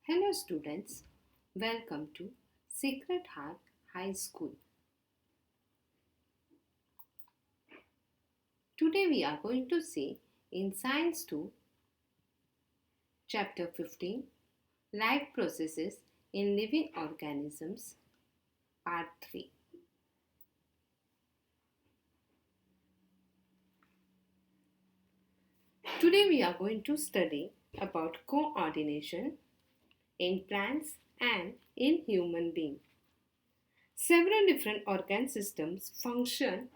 Hello students, welcome to Sacred Heart High School. Today we are going to see in Science-2 chapter 15 Life Processes in Living Organisms part 3. Today we are going to study about coordination in plants and in human beings. Several different organ systems function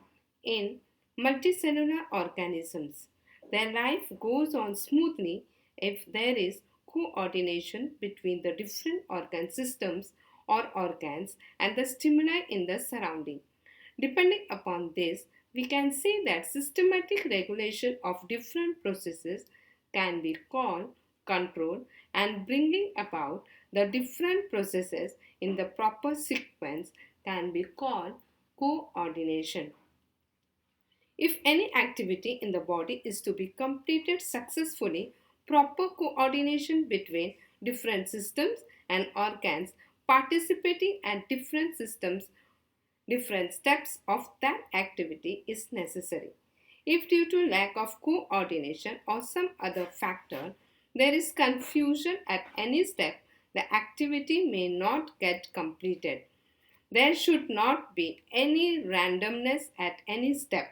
in multicellular organisms. Their life goes on smoothly if there is coordination between the different organ systems or organs and the stimuli in the surrounding. Depending upon this, we can say that systematic regulation of different processes can be called control and bringing about the different processes in the proper sequence can be called coordination. If any activity in the body is to be completed successfully, proper coordination between different systems and organs participating at different systems, different steps of that activity is necessary. If due to lack of coordination or some other factor, there is confusion at any step, the activity may not get completed. There should not be any randomness at any step.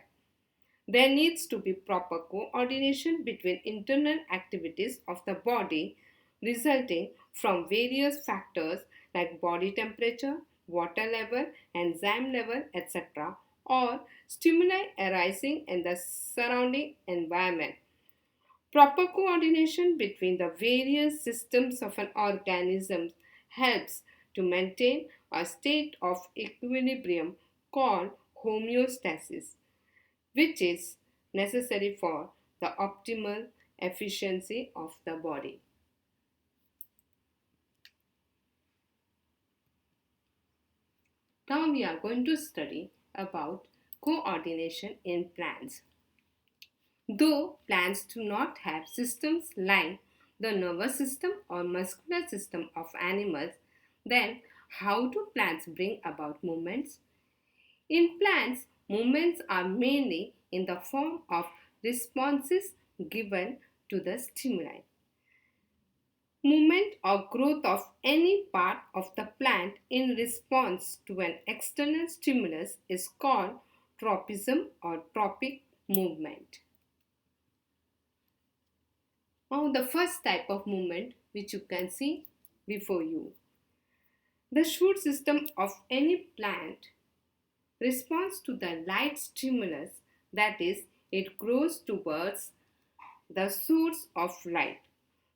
There needs to be proper coordination between internal activities of the body resulting from various factors like body temperature, water level, enzyme level, etc., or stimuli arising in the surrounding environment. Proper coordination between the various systems of an organism helps to maintain a state of equilibrium called homeostasis, which is necessary for the optimal efficiency of the body. Now we are going to study about coordination in plants. Though plants do not have systems like the nervous system or muscular system of animals, then how do plants bring about movements? In plants, movements are mainly in the form of responses given to the stimuli. Movement or growth of any part of the plant in response to an external stimulus is called tropism or tropic movement. Now the first type of movement which you can see before you. The shoot system of any plant responds to the light stimulus, that is, it grows towards the source of light.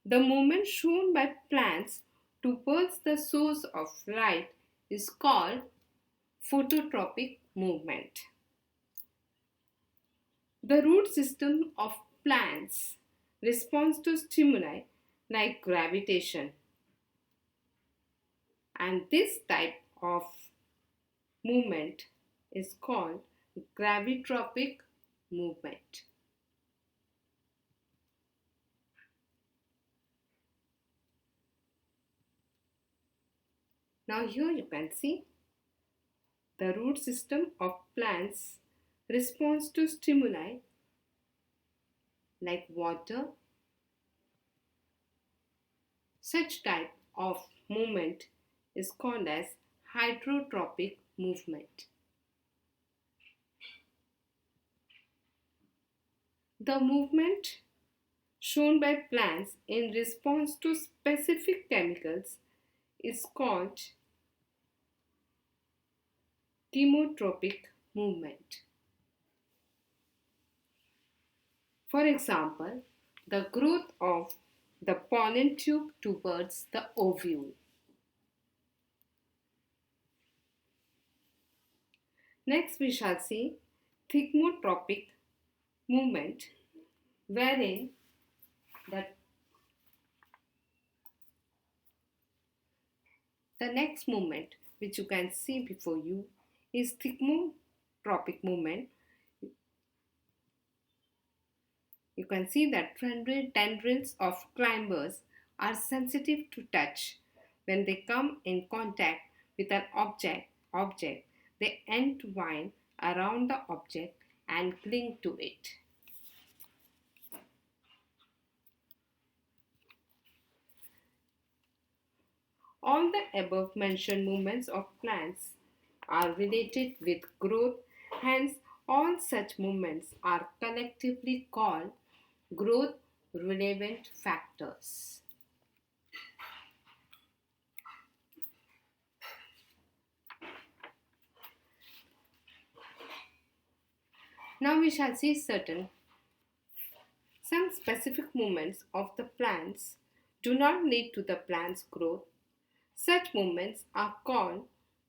The movement shown by plants towards the source of light is called phototropic movement. The root system of plants responds to stimuli like gravitation, and this type of movement is called gravitropic movement. Now here you can see the root system of plants responds to stimuli like water. Such type of movement is called as hydrotropic movement. The movement shown by plants in response to specific chemicals is called chemotropic movement. For example, the growth of the pollen tube towards the ovule. Next we shall see thigmotropic movement, wherein the next movement which you can see before you is thigmotropic movement. You can see that tendrils of climbers are sensitive to touch. When they come in contact with an object, they entwine around the object and cling to it. All the above mentioned movements of plants are related with growth, hence, all such movements are collectively called growth relevant factors. Now we shall see some specific movements of the plants do not lead to the plant's growth. Such movements are called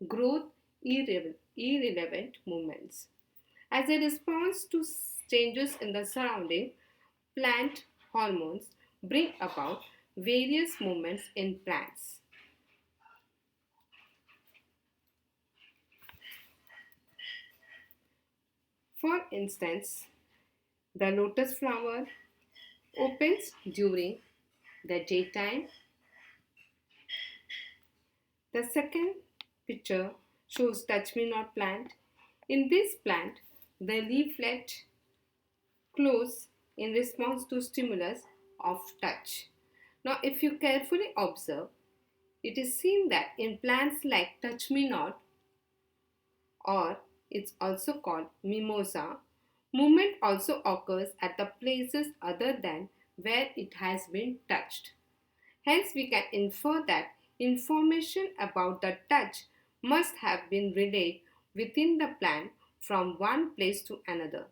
growth irrelevant movements. As a response to changes in the surrounding, plant hormones bring about various movements in plants. For instance, the lotus flower opens during the daytime. The second picture shows touch me not plant. In this plant, the leaflet close in response to stimulus of touch. Now, if you carefully observe, it is seen that in plants like touch me not, or it's also called mimosa, movement also occurs at the places other than where it has been touched. Hence, we can infer that information about the touch must have been relayed within the plant from one place to another.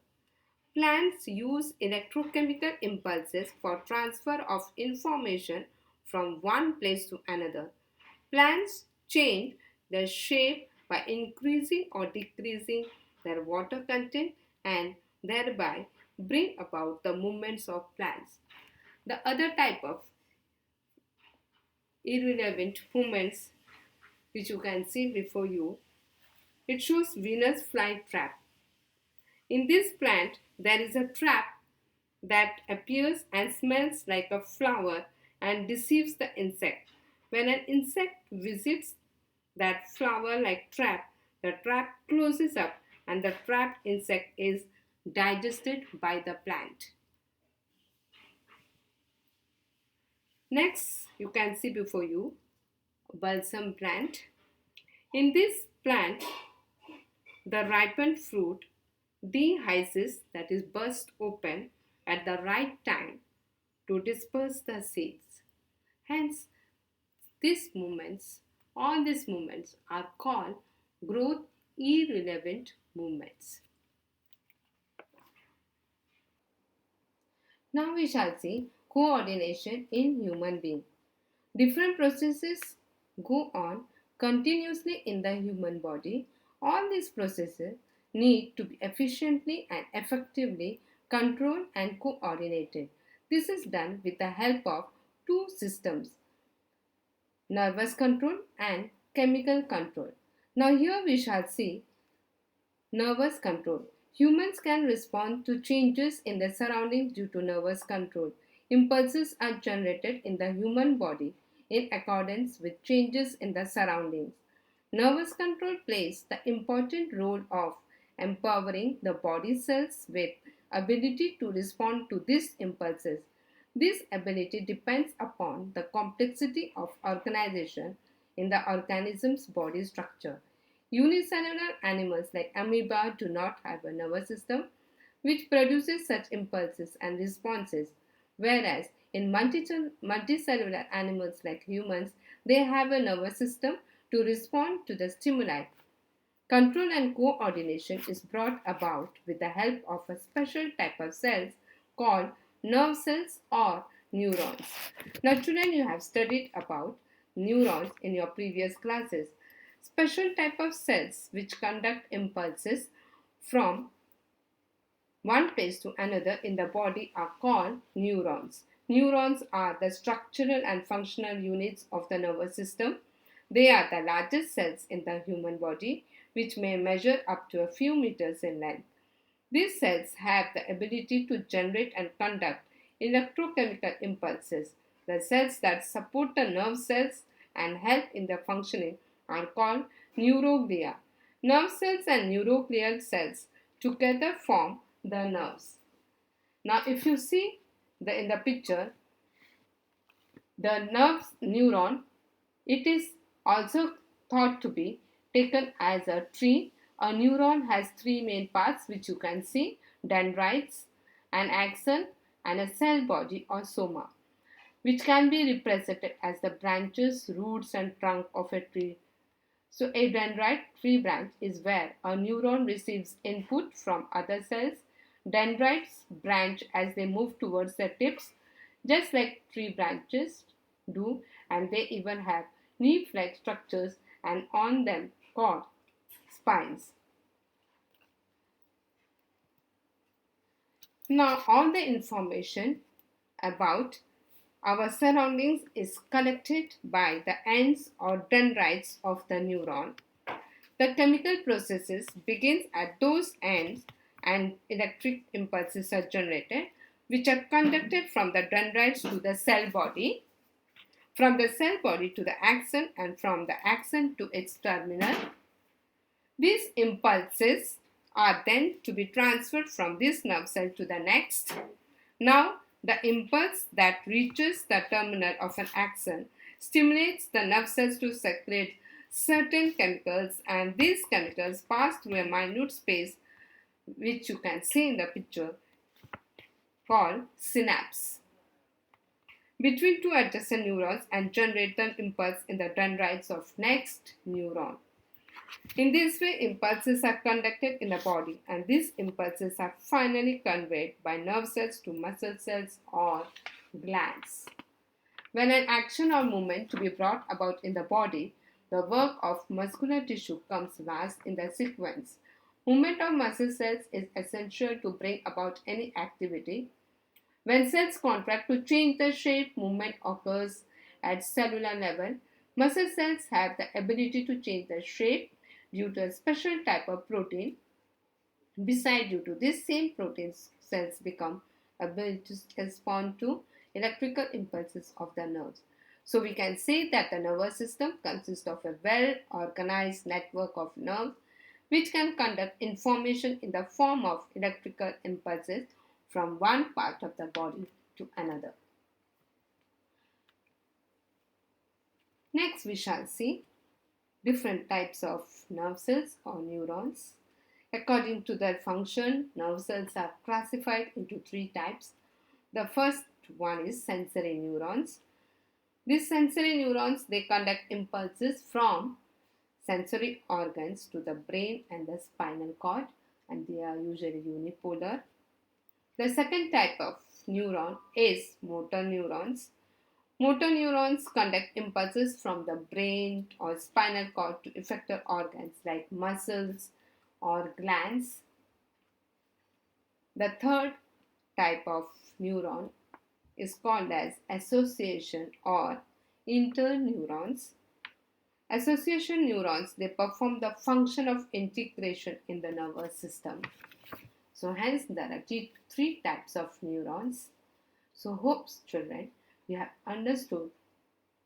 Plants use electrochemical impulses for transfer of information from one place to another. Plants change their shape by increasing or decreasing their water content and thereby bring about the movements of plants. The other type of irrelevant movements which you can see before you, it shows Venus flytrap. In this plant, there is a trap that appears and smells like a flower and deceives the insect. When an insect visits that flower like trap, the trap closes up and the trapped insect is digested by the plant. Next, you can see before you balsam plant. In this plant, the ripened fruit dehisces, that is burst open at the right time to disperse the seeds. Hence, all these movements are called growth irrelevant movements. Now we shall see coordination in human being. Different processes go on continuously in the human body. All these processes need to be efficiently and effectively controlled and coordinated. This is done with the help of two systems, nervous control and chemical control. Now here we shall see nervous control. Humans can respond to changes in their surroundings due to nervous control. Impulses are generated in the human body in accordance with changes in the surroundings. Nervous control plays the important role of empowering the body cells with ability to respond to these impulses. This ability depends upon the complexity of organization in the organism's body structure. Unicellular animals like amoeba do not have a nervous system which produces such impulses and responses, whereas in multicellular animals like humans, they have a nervous system to respond to the stimuli. Control and coordination is brought about with the help of a special type of cells called nerve cells or neurons. Now children, you have studied about neurons in your previous classes. Special type of cells which conduct impulses from one place to another in the body are called neurons. Neurons are the structural and functional units of the nervous system. They are the largest cells in the human body, which may measure up to a few meters in length. These cells have the ability to generate and conduct electrochemical impulses The cells that support the nerve cells and help in their functioning are called neuroglia. Nerve cells and neuroglial cells together form the nerves. Now if you see in the picture, the nerve neuron, it is also thought to be taken as a tree. A neuron has three main parts which you can see: dendrites, an axon, and a cell body or soma, which can be represented as the branches, roots, and trunk of a tree. So a dendrite tree branch is where a neuron receives input from other cells. Dendrites branch as they move towards the tips, just like tree branches do, and they even have leaf-like structures and on them called spines. Now all the information about our surroundings is collected by the ends or dendrites of the neuron. The chemical processes begins at those ends and electric impulses are generated, which are conducted from the dendrites to the cell body, from the cell body to the axon, and from the axon to its terminal. These impulses are then to be transferred from this nerve cell to the next. Now, the impulse that reaches the terminal of an axon stimulates the nerve cells to secrete certain chemicals, and these chemicals pass through a minute space which you can see in the picture called synapse between two adjacent neurons and generate the impulse in the dendrites of next neuron. In this way, impulses are conducted in the body, and these impulses are finally conveyed by nerve cells to muscle cells or glands. When an action or movement to be brought about in the body, the work of muscular tissue comes last in the sequence. Movement of muscle cells is essential to bring about any activity. When cells contract to change the shape, movement occurs at cellular level. Muscle cells have the ability to change the shape due to a special type of protein. Besides, due to this same protein, cells become able to respond to electrical impulses of the nerves. So we can say that the nervous system consists of a well-organized network of nerves which can conduct information in the form of electrical impulses from one part of the body to another. Next we shall see different types of nerve cells or neurons. According to their function, nerve cells are classified into three types. The first one is sensory neurons. These sensory neurons, they conduct impulses from sensory organs to the brain and the spinal cord, and they are usually unipolar. The second type of neuron is motor neurons. Motor neurons conduct impulses from the brain or spinal cord to effector organs like muscles or glands. The third type of neuron is called as association or interneurons. Association neurons, they perform the function of integration in the nervous system. So hence there are three types of neurons. So hopes children, you have understood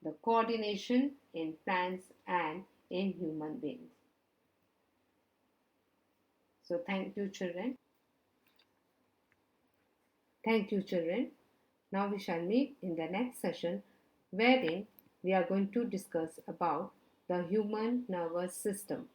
the coordination in plants and in human beings. So thank you children. Thank you children. Now we shall meet in the next session wherein we are going to discuss about the human nervous system.